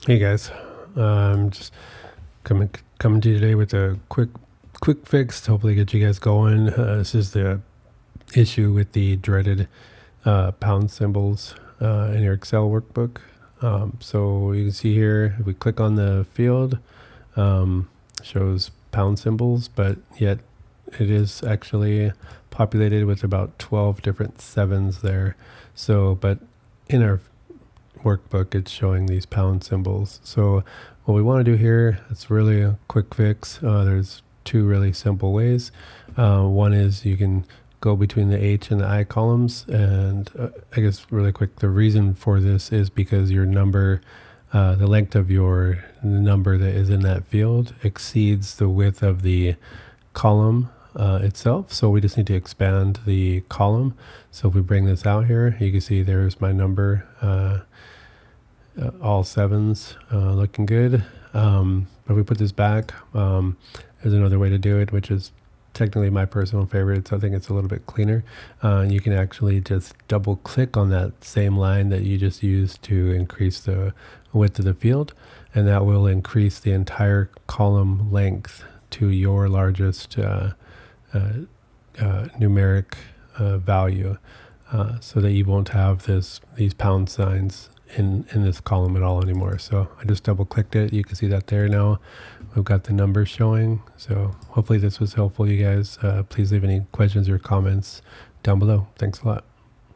Hey guys, just coming to you today with a quick fix to hopefully get you guys going. This is the issue with the dreaded pound symbols in your Excel workbook. So you can see here, if we click on the field, shows pound symbols, but yet it is actually populated with about 12 different sevens there. So, but in our workbook, it's showing these pound symbols. So what we want to do here, it's really a quick fix. There's two really simple ways. One is you can go between the H and the I columns, and I guess really quick, the reason for this is because your number, the length of your number that is in that field exceeds the width of the column itself. So we just need to expand the column. So if we bring this out here, you can see there's my number, all sevens, looking good. But we put this back, there's another way to do it, which is technically my personal favorite. So I think it's a little bit cleaner. You can actually just double click on that same line that you just used to increase the width of the field, and that will increase the entire column length to your largest numeric value, so that you won't have these pound signs in this column at all anymore. So I just double clicked it. You can see that there now. We've got the numbers showing. So hopefully this was helpful, you guys. Please leave any questions or comments down below. Thanks a lot.